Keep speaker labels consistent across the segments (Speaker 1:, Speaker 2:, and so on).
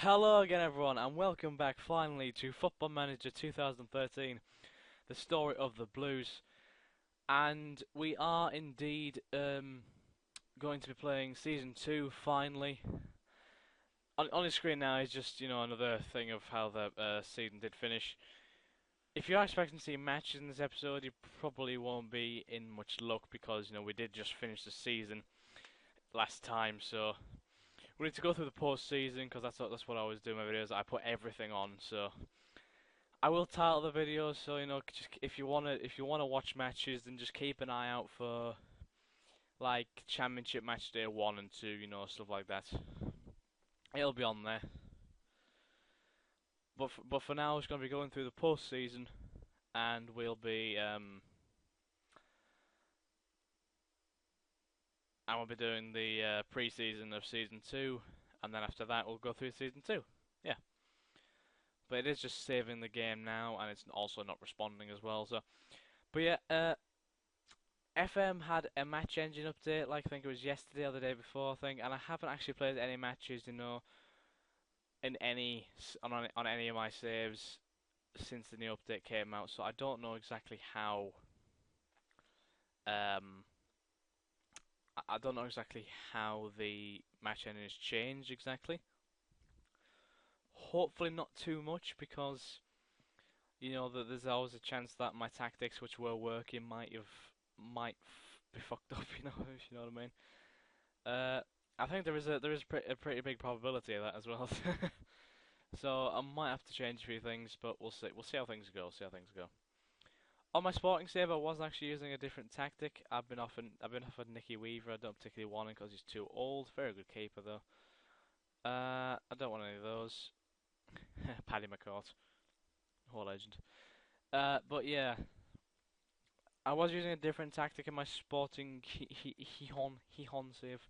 Speaker 1: Hello again, everyone, and welcome back finally to Football Manager 2013, the story of the Blues. And we are indeed going to be playing Season 2 finally. On the screen now is just, another thing of how the season did finish. If you are expecting to see matches in this episode, you probably won't be in much luck because, we did just finish the season last time, so we need to go through the post-season because that's what I always do in my videos. I put everything on, so I will title the video, so just if you wanna watch matches, then just keep an eye out for like Championship Match Day 1 and 2, stuff like that. It'll be on there. But for now, it's gonna be going through the post-season, and we'll be doing the pre-season of Season 2, and then after that we'll go through Season 2. Yeah. But it is just saving the game now, and it's also not responding as well. So, but yeah, FM had a match engine update, like I think it was yesterday or the day before, I think, and I haven't actually played any matches, in on any of my saves since the new update came out. So I don't know exactly how. Um, I don't know exactly how the match engine has changed exactly. Hopefully not too much because that there's always a chance that my tactics, which were working, might be fucked up. If you know what I mean. I think there is a pretty big probability of that as well. So I might have to change a few things, but we'll see. We'll see how things go. See how things go. On my sporting save, I was actually using a different tactic. I've been offered Nicky Weaver. I don't particularly want him because he's too old. Very good keeper though. I don't want any of those. Paddy McCourt, whole legend. But yeah, I was using a different tactic in my sporting Hihon save.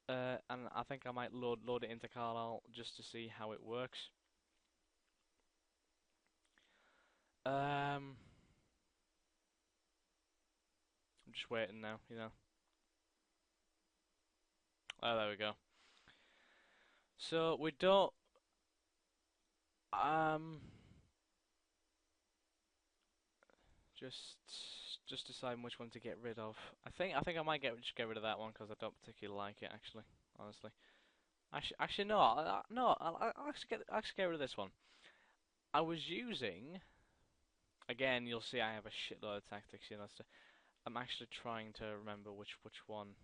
Speaker 1: And I think I might load it into Carlisle just to see how it works. I'm just waiting now. Oh, there we go. So we don't um just just deciding which one to get rid of. I think I might just get rid of that one because I don't particularly like it actually. Honestly, actually no, no. I'll actually get rid of this one. I was using again. You'll see I have a shitload of tactics. So I'm actually trying to remember which one.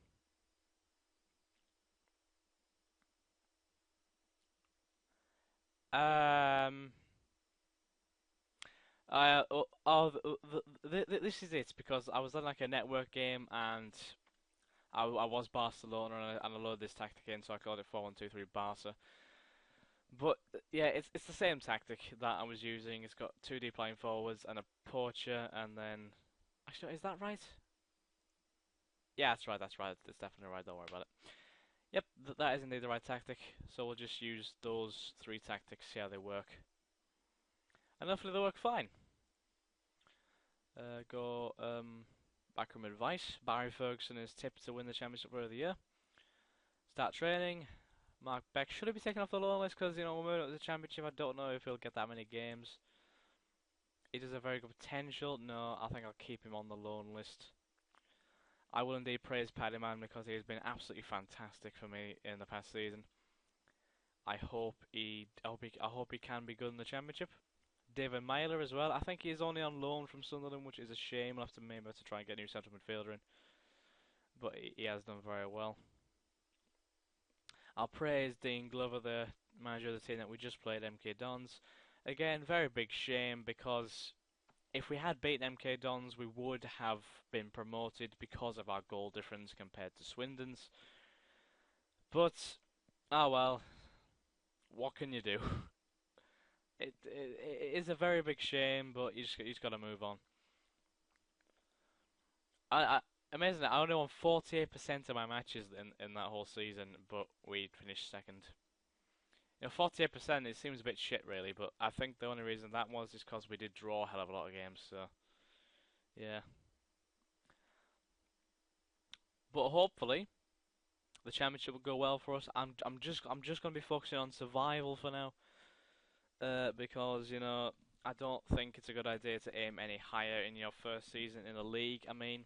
Speaker 1: Um. This is it because I was on like a network game and I was Barcelona and I loaded this tactic in, so I called it 4-1-2-3 Barca. But yeah, it's the same tactic that I was using. It's got two deep line forwards and a poacher, and then actually, is that right? Yeah, that's right. That's right. That's definitely right. Don't worry about it. Yep, that is indeed the right tactic. So we'll just use those three tactics, see how they work, and hopefully they work fine. Go backroom advice. Barry Ferguson is tipped to win the Championship Player of the Year. Start training. Mark Beck should he be taken off the loan list because we're moving up to the Championship. I don't know if he'll get that many games. He does have very good potential. No, I think I'll keep him on the loan list. I will indeed praise Paddy Man because he has been absolutely fantastic for me in the past season. I hope he can be good in the Championship. David Myler as well. I think he's only on loan from Sunderland, which is a shame. I'll have to maybe have to try and get a new central midfielder in, but he has done very well. I'll praise Dean Glover, the manager of the team that we just played, MK Dons. Again, very big shame because if we had beaten MK Dons, we would have been promoted because of our goal difference compared to Swindon's. But, ah well, what can you do? It is a very big shame, but you just got to move on. I amazing that I only won 48% of my matches in that whole season, but we finished second. 48% it seems a bit shit really, but I think the only reason that was is because we did draw a hell of a lot of games. So yeah, but hopefully the championship will go well for us. I'm just gonna be focusing on survival for now, because I don't think it's a good idea to aim any higher in your first season in the league. I mean,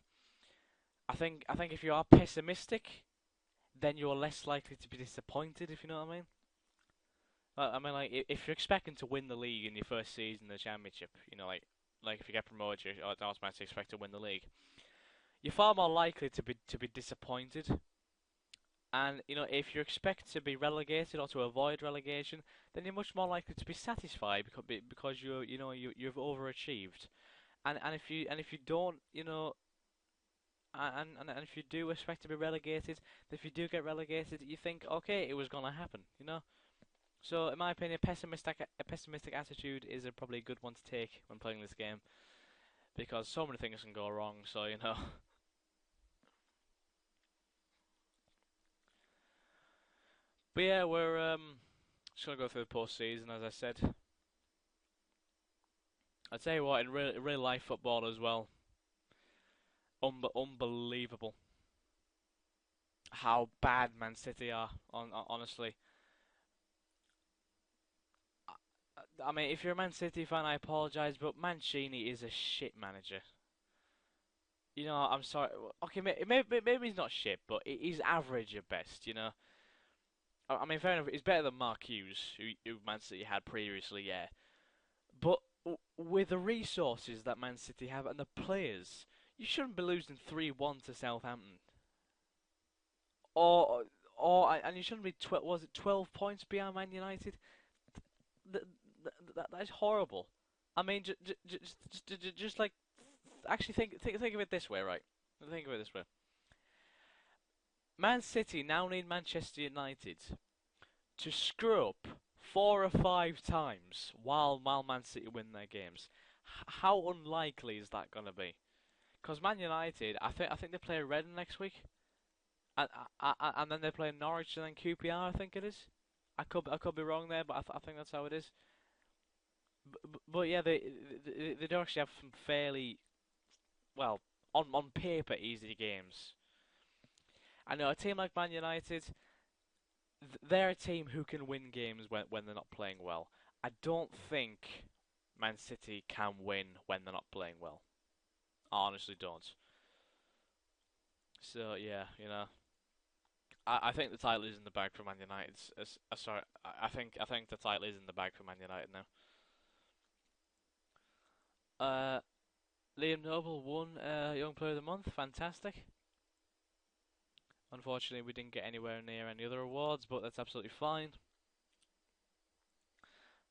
Speaker 1: I think if you are pessimistic, then you're less likely to be disappointed. If you know what I mean. I mean, like if you're expecting to win the league in your first season, the championship, like if you get promoted, you automatically expect to win the league. You're far more likely to be disappointed. And if you expect to be relegated or to avoid relegation, then you're much more likely to be satisfied because you've overachieved. And if you don't, and if you do expect to be relegated, if you do get relegated, you think, okay, it was gonna happen. So, in my opinion, a pessimistic attitude is probably a good one to take when playing this game because so many things can go wrong. So, but yeah, we're just gonna go through the postseason, as I said. I tell you what, in real life football as well, unbelievable how bad Man City are. Honestly, I mean, if you're a Man City fan, I apologise, but Mancini is a shit manager. I'm sorry. Okay, maybe he's not shit, but he's average at best. I mean, fair enough. He's better than Mark Hughes, who Man City had previously, yeah. But with the resources that Man City have and the players, you shouldn't be losing 3-1 to Southampton. Or and you shouldn't be was it 12 points behind Man United? That is horrible. I mean, just like actually think of it this way, right? Think of it this way. Man City now need Manchester United to screw up 4 or 5 times while Man City win their games. How unlikely is that gonna be? Because Man United, I think they play Reading next week, and then they play Norwich and then QPR. I think it is. I could be wrong there, but I think that's how it is. But yeah, they do actually have some fairly well on paper easy games. I know a team like Man United, they're a team who can win games when they're not playing well. I don't think Man City can win when they're not playing well. I honestly don't. So yeah, I think the title is in the bag for Man United. Sorry, I think the title is in the bag for Man United now. Uh, Liam Noble won Young Player of the Month. Fantastic. Unfortunately, we didn't get anywhere near any other awards, but that's absolutely fine.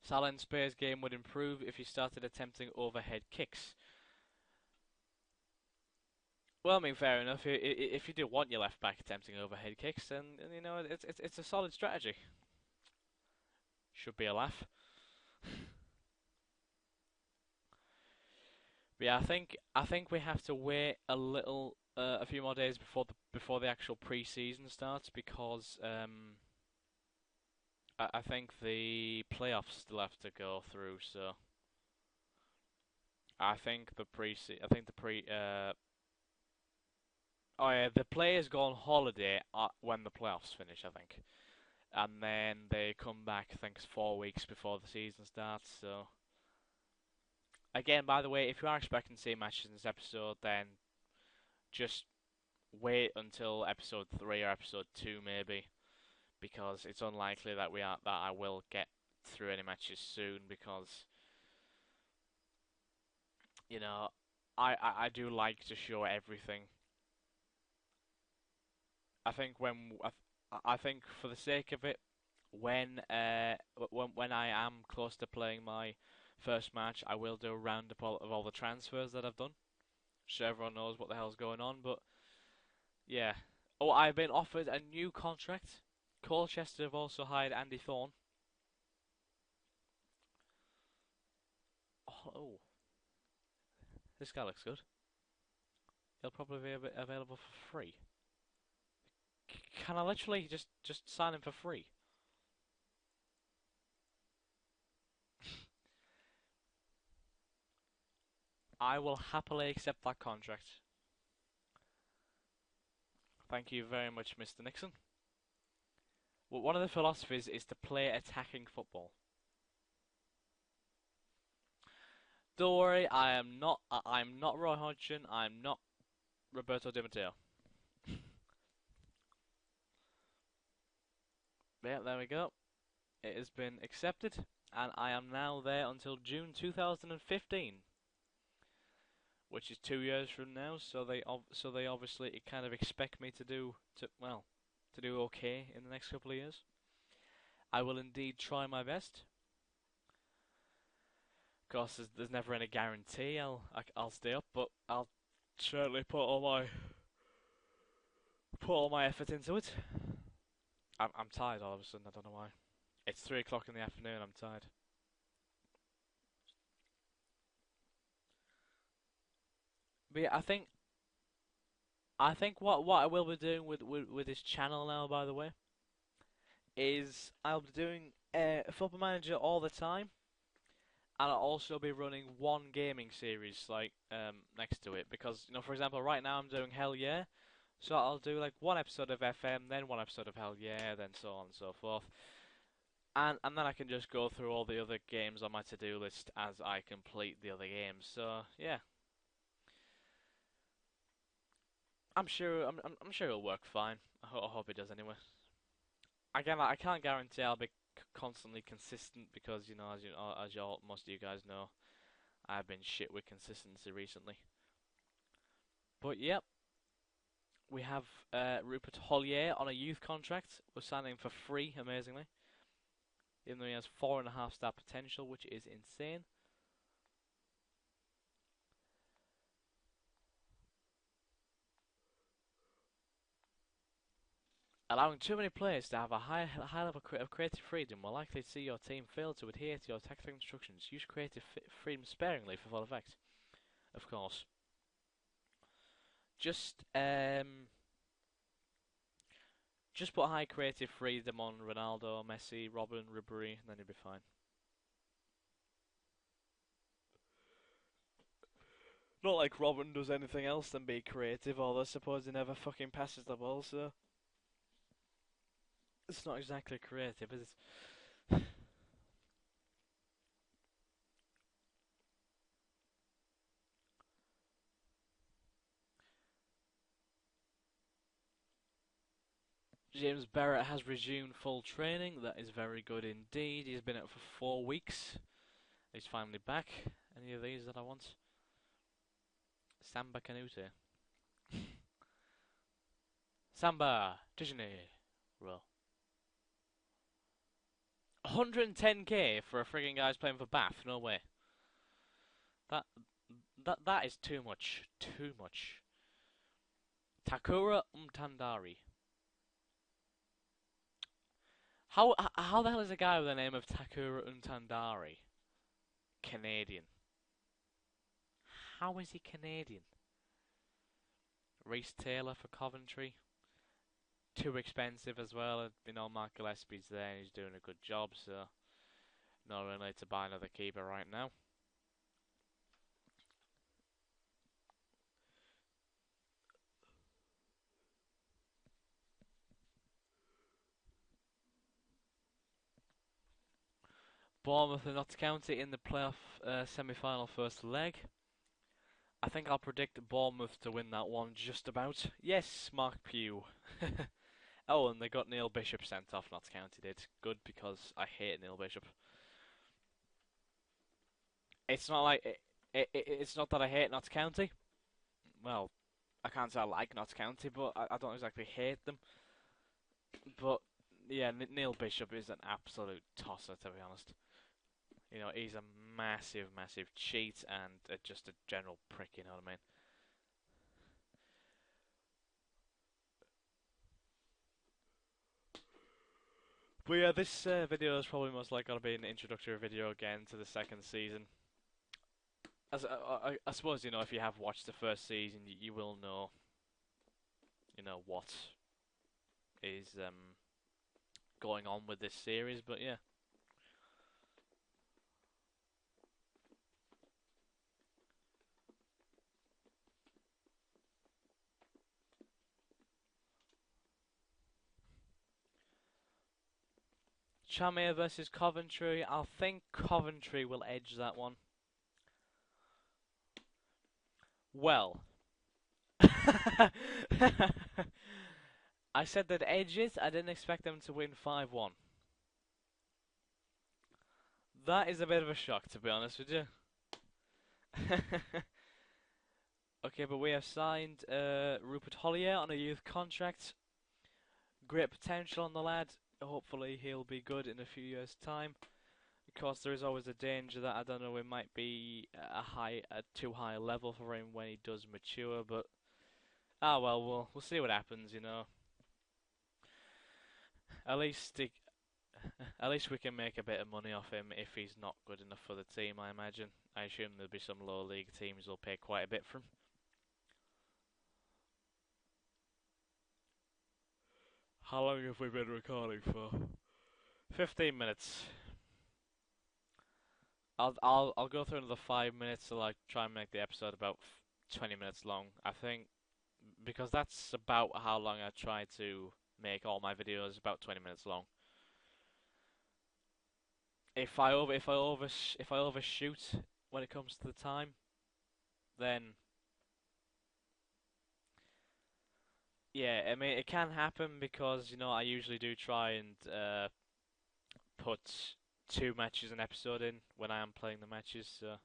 Speaker 1: Salah and Spear's game would improve if he started attempting overhead kicks. Well, I mean, fair enough. If you do want your left back attempting overhead kicks, then it's a solid strategy. Should be a laugh. But yeah, I think we have to wait a few more days before the actual pre-season starts because I think the playoffs still have to go through. So I think I think the pre oh yeah, the players go on holiday when the playoffs finish, I think, and then they come back. I think it's 4 weeks before the season starts. So again, by the way, if you are expecting to see matches in this episode, then just wait until episode 3 or episode 2 maybe, because it's unlikely that I will get through any matches soon because you know I do like to show everything. I think I think for the sake of it, when I am close to playing my first match, I will do a roundup of all the transfers that I've done, so everyone knows what the hell's going on. But yeah. Oh, I've been offered a new contract. Colchester have also hired Andy Thorne. Oh, this guy looks good. He'll probably be available for free. Can I literally just sign him for free? I will happily accept that contract. Thank you very much, Mr. Nixon. One of the philosophies is to play attacking football. Don't worry, I'm not Roy Hodgson. I'm not Roberto Di Matteo. Yeah, there we go. It has been accepted, and I am now there until June 2015, which is 2 years from now. So they obviously kind of expect me to do okay in the next couple of years. I will indeed try my best. Of course, there's never any guarantee I'll stay up, but I'll certainly put all my effort into it. I'm tired all of a sudden. I don't know why. It's 3 o'clock in the afternoon. I'm tired. But yeah, I think what I will be doing with this channel now, by the way, is I'll be doing Football Manager all the time, and I'll also be running one gaming series like next to it because for example, right now I'm doing Hell Yeah, so I'll do like one episode of FM, then one episode of Hell Yeah, then so on and so forth, and then I can just go through all the other games on my to-do list as I complete the other games. So yeah, I'm sure it'll work fine. I hope it does anyway. Again, I can't guarantee I'll be constantly consistent because as most of you guys know, I've been shit with consistency recently. But yep, we have Rupert Hollier on a youth contract. We're signing him for free, amazingly, even though he has 4.5 star potential, which is insane. Allowing too many players to have a high level of creative freedom will likely see your team fail to adhere to your tactical instructions. Use creative freedom sparingly for full effect. Of course. Just put high creative freedom on Ronaldo, Messi, Robin, Ribery, and then you'll be fine. Not like Robin does anything else than be creative, although I suppose he never fucking passes the ball, so it's not exactly creative, is it? James Barrett has resumed full training. That is very good indeed. He's been out for 4 weeks. He's finally back. Any of these that I want? Samba Canute. Samba Tijani. Well, 110k for a frigging guy's playing for Bath. No way. That that is too much. Too much. Takura Umtandari. How the hell is a guy with the name of Takura Umtandari Canadian? How is he Canadian? Reece Taylor for Coventry. Too expensive as well. Mark Gillespie's there and he's doing a good job, so not really to buy another keeper right now. Bournemouth and Notts County in the playoff semi-final first leg. I think I'll predict Bournemouth to win that one just about. Yes, Mark Pugh. Oh, and they got Neil Bishop sent off. Notts County did. Good, because I hate Neil Bishop. It's not like it's not that I hate Notts County. Well, I can't say I like Notts County, but I don't exactly hate them. But yeah, Neil Bishop is an absolute tosser, to be honest. He's a massive, massive cheat and just a general prick, you know what I mean? But yeah, this video is probably most likely going to be an introductory video again to the second season. As I suppose, if you have watched the first season, you will know, what is going on with this series, but yeah. Tranmere versus Coventry. I think Coventry will edge that one. Well, I said that edge it. I didn't expect them to win 5-1. That is a bit of a shock, to be honest with you. Okay, but we have signed Rupert Hollier on a youth contract. Great potential on the lad. Hopefully he'll be good in a few years' time. Of course, there is always a danger that, I don't know, it might be a too high level for him when he does mature, but we'll see what happens, you know. At least at least we can make a bit of money off him if he's not good enough for the team, I imagine. I assume there'll be some lower league teams who'll pay quite a bit for him. How long have we been recording for? 15 minutes. I'll go through another 5 minutes to like try and make the episode about 20 minutes long. I think because that's about how long I try to make all my videos, about 20 minutes long. If I overshoot when it comes to the time, then yeah, I mean it can happen because you know I usually do try and put 2 matches an episode in when I am playing the matches. So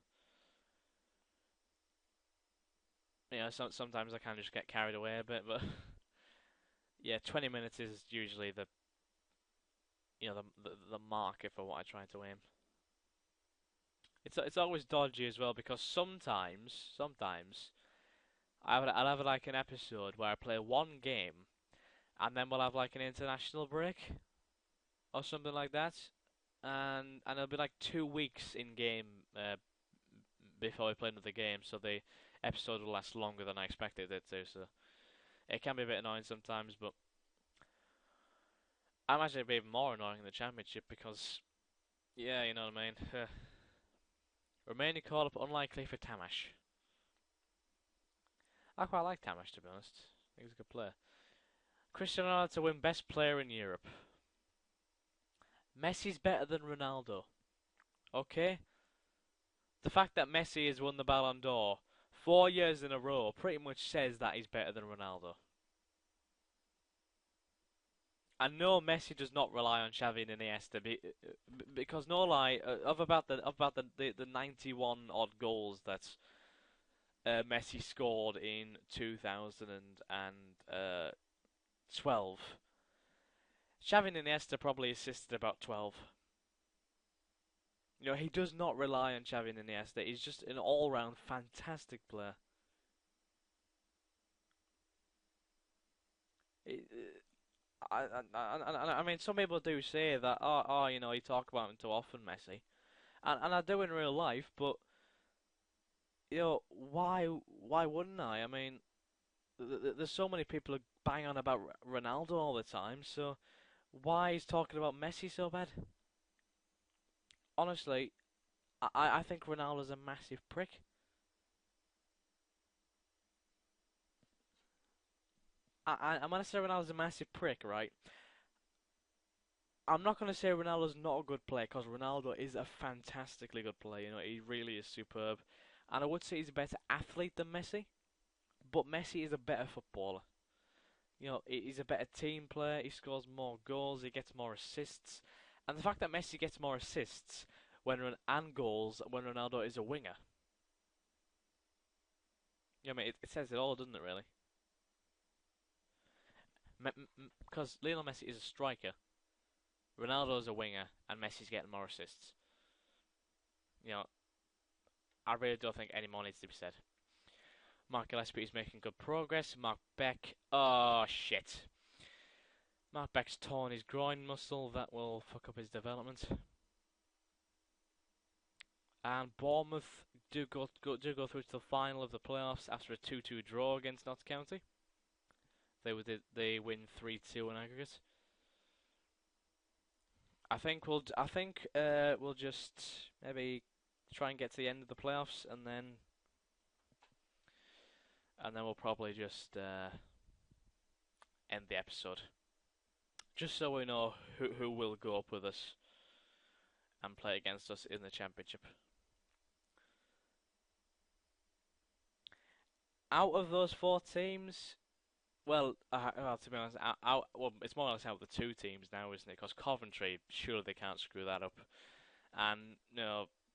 Speaker 1: you know, sometimes I can just get carried away a bit, but yeah, 20 minutes is usually the the marker for what I try to aim. It's always dodgy as well because sometimes I'll have like an episode where I play one game and then we'll have like an international break or something like that, and it'll be like 2 weeks in game before we play another game, so the episode will last longer than I expected it to. So it can be a bit annoying sometimes, but I imagine it'd be even more annoying in the championship because, yeah, you know what I mean. Remaining call up unlikely for Tamash. I quite like Tamash, to be honest. I think he's a good player. Cristiano Ronaldo to win best player in Europe. Messi's better than Ronaldo. Okay? The fact that Messi has won the Ballon d'Or 4 years in a row pretty much says that he's better than Ronaldo. I know Messi does not rely on Xavi and Iniesta because no lie, of about the 91 odd goals that Messi scored in 2012. Xavi and Iniesta probably assisted about 12. You know, he does not rely on Xavi and Iniesta. He's just an all-round fantastic player. I mean, some people do say that, you know, you talk about him too often, Messi, and I do in real life, but you know, why wouldn't I? I mean, there's so many people who bang on about Ronaldo all the time, so why is talking about Messi so bad? Honestly, I think Ronaldo's a massive prick. I'm gonna say Ronaldo's a massive prick, right? I'm not gonna say Ronaldo's not a good player because Ronaldo is a fantastically good player. You know, he really is superb, and I would say he's a better athlete than Messi, but Messi is a better footballer. You know, he's a better team player. He scores more goals. He gets more assists, and the fact that Messi gets more assists and goals when Ronaldo is a winger. Yeah, I mean, it says it all, doesn't it? Really? Because Lionel Messi is a striker, Ronaldo's a winger, and Messi's getting more assists. You know, I really don't think any more needs to be said. Mark Gillespie is making good progress. Mark Beck, oh shit. Mark Beck's torn his groin muscle. That will fuck up his development. And Bournemouth do go through to the final of the playoffs after a 2-2 draw against Notts County. They win 3-2 in aggregate. I think we'll just maybe try and get to the end of the playoffs and then we'll probably just end the episode. just so we know who will go up with us and play against us in the championship. Out of those four teams, well, to be honest, well, it's more or less out of the two teams now, isn't it? Because Coventry, surely they can't screw that up, and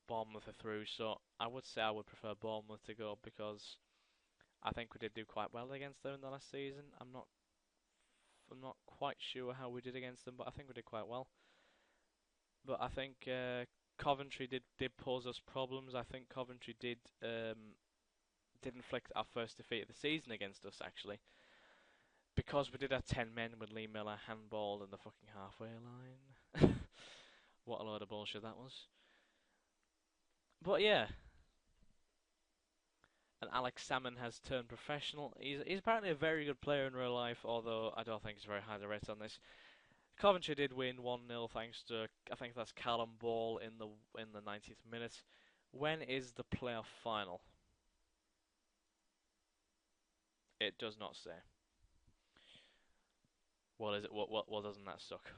Speaker 1: Bournemouth are through. So I would say I would prefer Bournemouth to go because I think we did do quite well against them in the last season. I'm not quite sure how we did against them, but I think we did quite well. But I think Coventry did pose us problems. I think Coventry did inflict our first defeat of the season against us, actually, because we did have 10 men with Lee Miller handball in the fucking halfway line. What a load of bullshit that was. But yeah. And Alex Salmon has turned professional. He's apparently a very good player in real life, although I don't think he's very highly rated on this. Coventry did win 1-0 thanks to, I think that's Callum Ball in the 90th minute. When is the playoff final? It does not say. What is it? What doesn't that suck?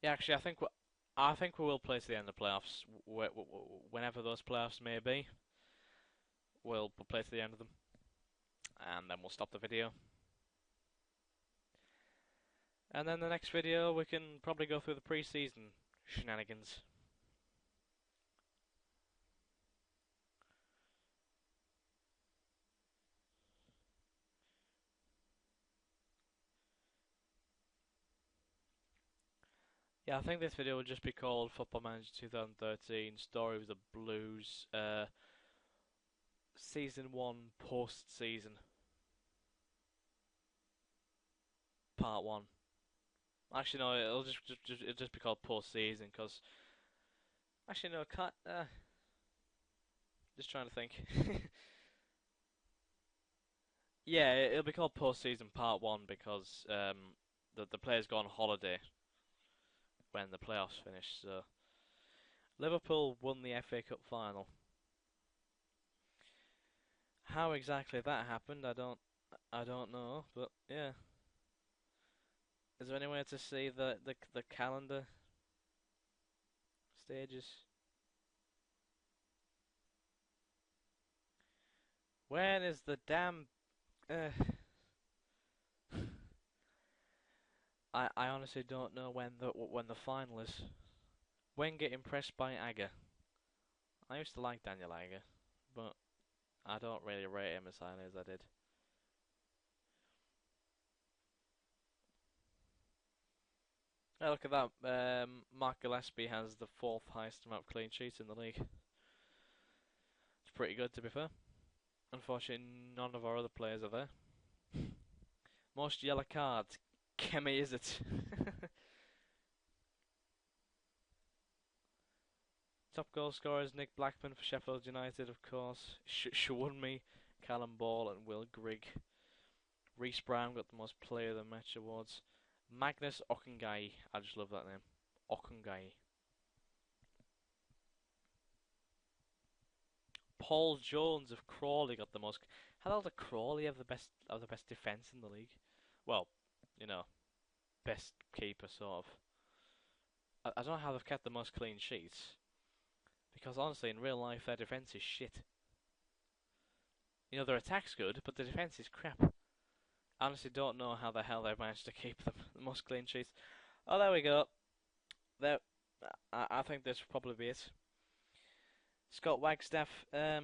Speaker 1: Yeah, actually, I think we will play to the end of the playoffs, whenever those playoffs may be. We'll play to the end of them, and then we'll stop the video. And then the next video, we can probably go through the pre-season shenanigans. Yeah, I think this video will just be called Football Manager 2013 Story of the Blues, Season 1 Post-Season, Part 1. Actually, no, it'll just be called Post-Season, because... Actually, no, can't... Just trying to think. Yeah, it'll be called Post-Season Part 1, because the players go on holiday when the playoffs finish, so... Liverpool won the FA Cup final. How exactly that happened, I don't know, but yeah. Is there any way to see the calendar stages? When is the damn I honestly don't know when the final is. Wenger impressed by Agger. I used to like Daniel Agger, but I don't really rate him as highly as I did. Hey, look at that. Mark Gillespie has the 4th highest amount of clean sheets in the league. It's pretty good, to be fair. Unfortunately, none of our other players are there. Most yellow cards. Kemi, is it? Top goal scorers: Nick Blackman for Sheffield United, of course. Shawunmi, Callum Ball, and Will Grigg. Reece Brown got the most Player of the Match awards. Magnus Okungai, I just love that name. Okungai. Paul Jones of Crawley got the most. How the hell did Crawley have the best defence in the league? Well, best keeper sort of. I don't know how they've kept the most clean sheets. Because honestly, in real life, their defence is shit. Their attack's good, but the defence is crap. I honestly don't know how the hell they've managed to keep the most clean sheets. Oh, there we go. There, I think this will probably be it. Scott Wagstaff, I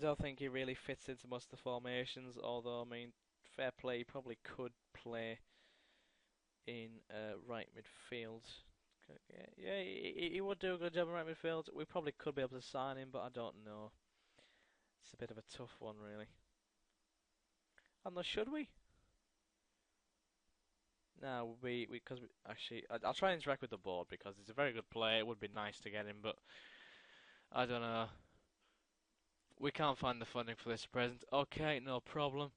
Speaker 1: don't think he really fits into most of the formations, although, I mean, fair play, he probably could play in right midfield. Yeah, he would do a good job in right midfield. We probably could be able to sign him, but I don't know. It's a bit of a tough one, really. I'm not, should we? No, actually, I'll try and interact with the board because he's a very good player. It would be nice to get him, but I don't know. We can't find the funding for this at present. Okay, no problem.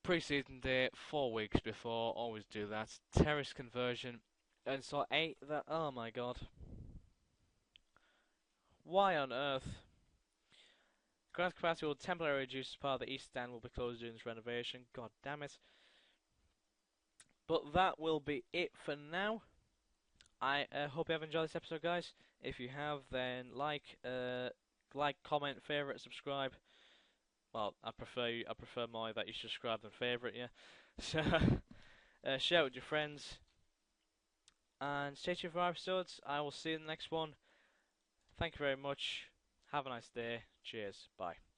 Speaker 1: Pre-season day, 4 weeks before. Always do that. Terrace conversion. And so 8 that. Oh my god. Why on earth? Ground capacity will temporarily reduce as part of the east stand will be closed during this renovation. God damn it. But that will be it for now. I hope you have enjoyed this episode, guys. If you have, then like, comment, favorite, subscribe. Well, I prefer more that you subscribe than favorite, yeah. So, share it with your friends, and stay tuned for our episodes. I will see you in the next one. Thank you very much. Have a nice day. Cheers. Bye.